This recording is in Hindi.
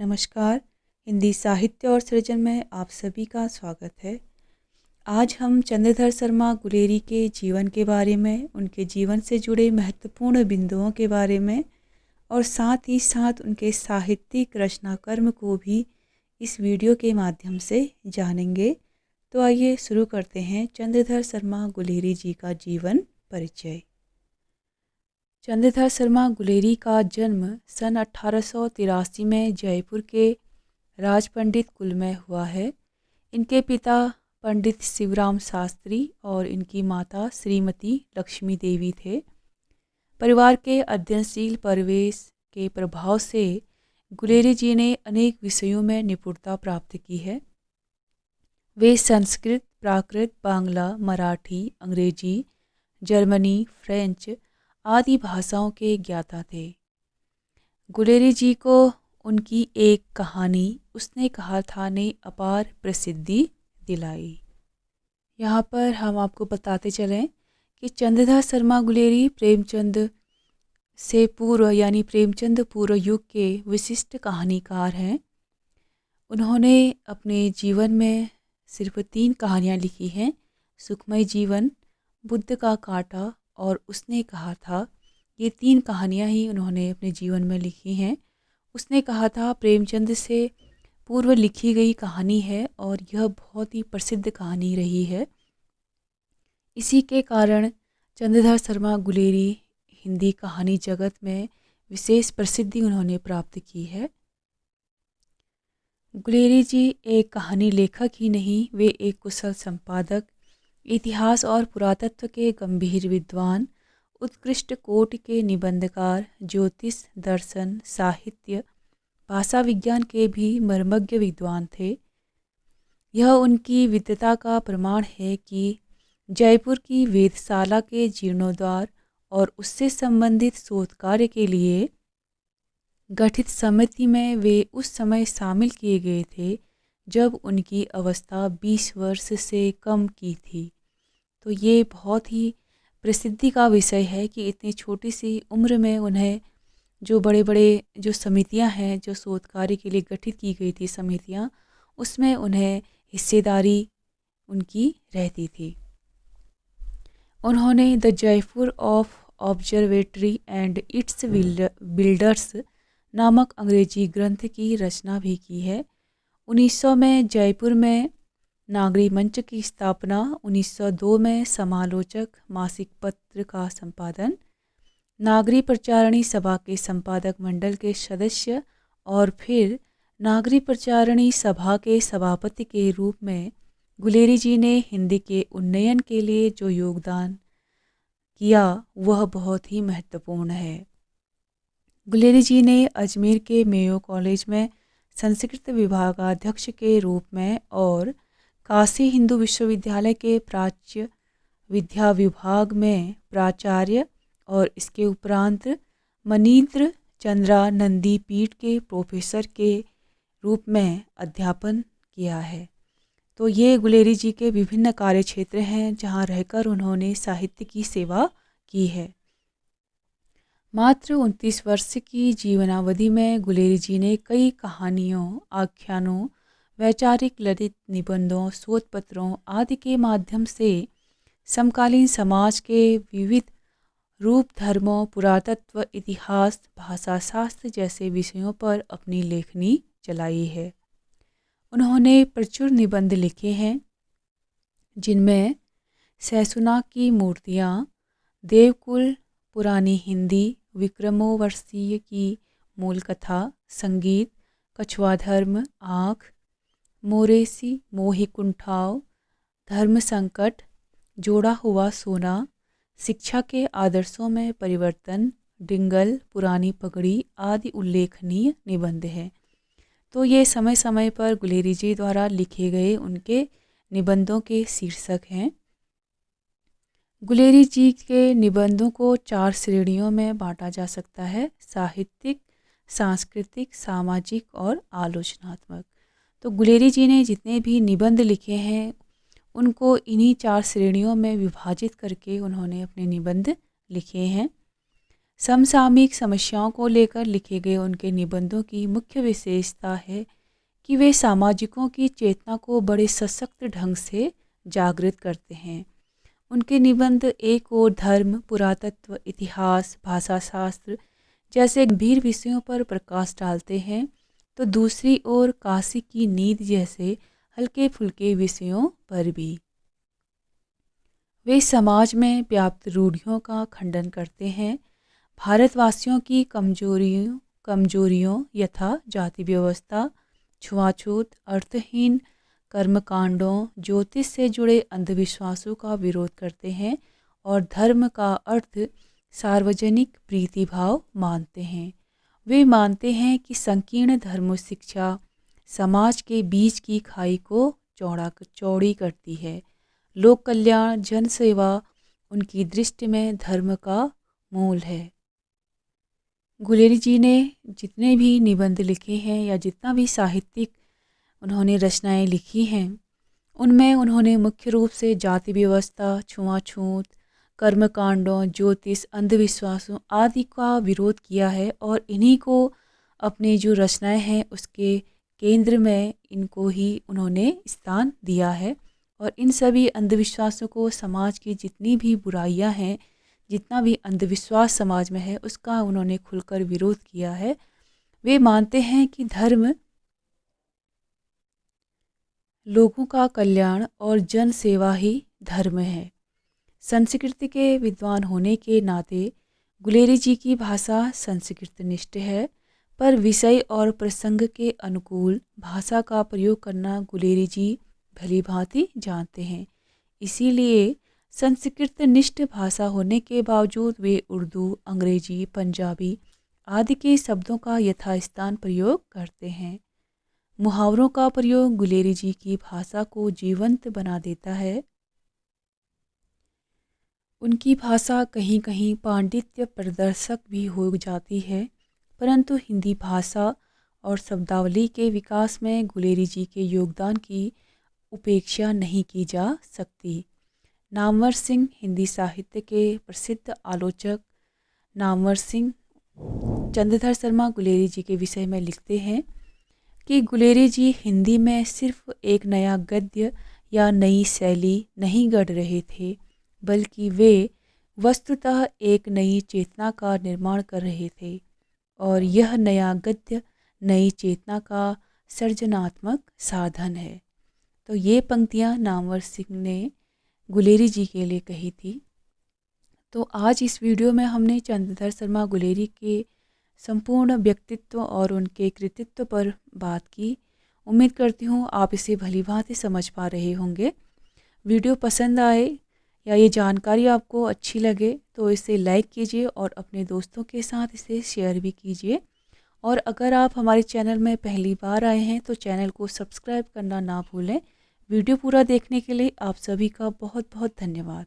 नमस्कार। हिंदी साहित्य और सृजन में आप सभी का स्वागत है। आज हम चंद्रधर शर्मा गुलेरी के जीवन के बारे में, उनके जीवन से जुड़े महत्वपूर्ण बिंदुओं के बारे में और साथ ही साथ उनके साहित्यिक रचनाकर्म को भी इस वीडियो के माध्यम से जानेंगे। तो आइए शुरू करते हैं चंद्रधर शर्मा गुलेरी जी का जीवन परिचय। चंद्रधर शर्मा गुलेरी का जन्म सन 1883 में जयपुर के राजपंडित कुल में हुआ है। इनके पिता पंडित शिवराम शास्त्री और इनकी माता श्रीमती लक्ष्मी देवी थे। परिवार के अध्ययनशील परिवेश के प्रभाव से गुलेरी जी ने अनेक विषयों में निपुणता प्राप्त की है। वे संस्कृत, प्राकृत, बांग्ला, मराठी, अंग्रेजी, जर्मनी, फ्रेंच आदि भाषाओं के ज्ञाता थे। गुलेरी जी को उनकी एक कहानी उसने कहा था ने अपार प्रसिद्धि दिलाई। यहाँ पर हम आपको बताते चलें कि चंद्रधर शर्मा गुलेरी प्रेमचंद से पूर्व यानी प्रेमचंद पूर्व युग के विशिष्ट कहानीकार हैं। उन्होंने अपने जीवन में सिर्फ 3 कहानियाँ लिखी हैं, सुखमय जीवन, बुद्ध का कांटा और उसने कहा था। ये 3 कहानियाँ ही उन्होंने अपने जीवन में लिखी हैं। उसने कहा था प्रेमचंद से पूर्व लिखी गई कहानी है और यह बहुत ही प्रसिद्ध कहानी रही है। इसी के कारण चंद्रधर शर्मा गुलेरी हिंदी कहानी जगत में विशेष प्रसिद्धि उन्होंने प्राप्त की है। गुलेरी जी एक कहानी लेखक ही नहीं, वे एक कुशल संपादक, इतिहास और पुरातत्व के गंभीर विद्वान, उत्कृष्ट कोटि के निबंधकार, ज्योतिष, दर्शन, साहित्य, भाषा विज्ञान के भी मर्मज्ञ विद्वान थे। यह उनकी विद्वता का प्रमाण है कि जयपुर की वेधशाला के जीर्णोद्धार और उससे संबंधित शोध कार्य के लिए गठित समिति में वे उस समय शामिल किए गए थे जब उनकी अवस्था 20 वर्ष से कम की थी। तो ये बहुत ही प्रसिद्धि का विषय है कि इतनी छोटी सी उम्र में उन्हें जो बड़े बड़े जो समितियां हैं, जो शोध कार्य के लिए गठित की गई थी समितियां, उसमें उन्हें हिस्सेदारी उनकी रहती थी। उन्होंने the Jaipur of observatory and it's builders नामक अंग्रेजी ग्रंथ की रचना भी की है। 1900 में जयपुर में नागरी मंच की स्थापना, 1902 में समालोचक मासिक पत्र का संपादन, नागरी प्रचारणी सभा के संपादक मंडल के सदस्य और फिर नागरी प्रचारणी सभा के सभापति के रूप में गुलेरी जी ने हिंदी के उन्नयन के लिए जो योगदान किया वह बहुत ही महत्वपूर्ण है। गुलेरी जी ने अजमेर के मेयो कॉलेज में संस्कृत विभागाध्यक्ष के रूप में और काशी हिंदू विश्वविद्यालय के प्राच्य विद्या विभाग में प्राचार्य और इसके उपरांत मनीन्द्र चंद्रा नंदी पीठ के प्रोफेसर के रूप में अध्यापन किया है। तो ये गुलेरी जी के विभिन्न कार्य क्षेत्र हैं जहाँ रहकर उन्होंने साहित्य की सेवा की है। मात्र 29 वर्ष की जीवनावधि में गुलेरी जी ने कई कहानियों, आख्यानों, वैचारिक ललित निबंधों, शोध पत्रों आदि के माध्यम से समकालीन समाज के विविध रूप, धर्मों, पुरातत्व, इतिहास, भाषा शास्त्र जैसे विषयों पर अपनी लेखनी चलाई है। उन्होंने प्रचुर निबंध लिखे हैं जिनमें सैसुना की मूर्तियाँ, देवकुल, पुरानी हिंदी, विक्रमोर्वशीय की मूल कथा, संगीत, कछुआ धर्म, आँख, मोरेसी, मोही कुंठाव, धर्म संकट, जोड़ा हुआ सोना, शिक्षा के आदर्शों में परिवर्तन, डिंगल, पुरानी पगड़ी आदि उल्लेखनीय निबंध हैं। तो ये समय समय पर गुलेरी जी द्वारा लिखे गए उनके निबंधों के शीर्षक हैं। गुलेरी जी के निबंधों को 4 श्रेणियों में बांटा जा सकता है: साहित्यिक, सांस्कृतिक, सामाजिक और आलोचनात्मक। तो गुलेरी जी ने जितने भी निबंध लिखे हैं उनको इन्हीं 4 श्रेणियों में विभाजित करके उन्होंने अपने निबंध लिखे हैं। समसामयिक समस्याओं को लेकर लिखे गए उनके निबंधों की मुख्य विशेषता है कि वे सामाजिकों की चेतना को बड़े सशक्त ढंग से जागृत करते हैं। उनके निबंध एक ओर धर्म, पुरातत्व, इतिहास, भाषाशास्त्र जैसे गंभीर विषयों पर प्रकाश डालते हैं, तो दूसरी ओर काशी की नींद जैसे हल्के फुल्के विषयों पर भी। वे समाज में व्याप्त रूढ़ियों का खंडन करते हैं, भारतवासियों की कमजोरियों यथा जाति व्यवस्था, छुआछूत, अर्थहीन कर्मकांडों, ज्योतिष से जुड़े अंधविश्वासों का विरोध करते हैं और धर्म का अर्थ सार्वजनिक प्रीतिभाव मानते हैं। वे मानते हैं कि संकीर्ण धर्म शिक्षा समाज के बीच की खाई को चौड़ी करती है। लोक कल्याण, जन सेवा उनकी दृष्टि में धर्म का मूल है। गुलेरी जी ने जितने भी निबंध लिखे हैं या जितना भी साहित्यिक उन्होंने रचनाएं लिखी हैं, उनमें उन्होंने मुख्य रूप से जाति व्यवस्था, छुआछूत, कर्मकांडों, ज्योतिष, अंधविश्वासों आदि का विरोध किया है और इन्हीं को अपनी जो रचनाएं हैं उसके केंद्र में इनको ही उन्होंने स्थान दिया है। और इन सभी अंधविश्वासों को, समाज की जितनी भी बुराइयां हैं, जितना भी अंधविश्वास समाज में है, उसका उन्होंने खुलकर विरोध किया है। वे मानते हैं कि धर्म लोगों का कल्याण और जन सेवा ही धर्म है। संस्कृत के विद्वान होने के नाते गुलेरी जी की भाषा संस्कृत निष्ठ है, पर विषय और प्रसंग के अनुकूल भाषा का प्रयोग करना गुलेरी जी भली भांति जानते हैं। इसीलिए संस्कृत निष्ठ भाषा होने के बावजूद वे उर्दू, अंग्रेजी, पंजाबी आदि के शब्दों का यथास्थान प्रयोग करते हैं। मुहावरों का प्रयोग गुलेरी जी की भाषा को जीवंत बना देता है। उनकी भाषा कहीं कहीं पांडित्य प्रदर्शक भी हो जाती है, परंतु हिंदी भाषा और शब्दावली के विकास में गुलेरी जी के योगदान की उपेक्षा नहीं की जा सकती। नामवर सिंह हिंदी साहित्य के प्रसिद्ध आलोचक नामवर सिंह चंद्रधर शर्मा गुलेरी जी के विषय में लिखते हैं कि गुलेरी जी हिंदी में सिर्फ एक नया गद्य या नई शैली नहीं गढ़ रहे थे, बल्कि वे वस्तुतः एक नई चेतना का निर्माण कर रहे थे और यह नया गद्य नई चेतना का सृजनात्मक साधन है। तो ये पंक्तियाँ नामवर सिंह ने गुलेरी जी के लिए कही थी। तो आज इस वीडियो में हमने चंद्रधर शर्मा गुलेरी के संपूर्ण व्यक्तित्व और उनके कृतित्व पर बात की। उम्मीद करती हूँ आप इसे भली भांति समझ पा रहे होंगे। वीडियो पसंद आए या ये जानकारी आपको अच्छी लगे तो इसे लाइक कीजिए और अपने दोस्तों के साथ इसे शेयर भी कीजिए। और अगर आप हमारे चैनल में पहली बार आए हैं तो चैनल को सब्सक्राइब करना ना भूलें। वीडियो पूरा देखने के लिए आप सभी का बहुत बहुत धन्यवाद।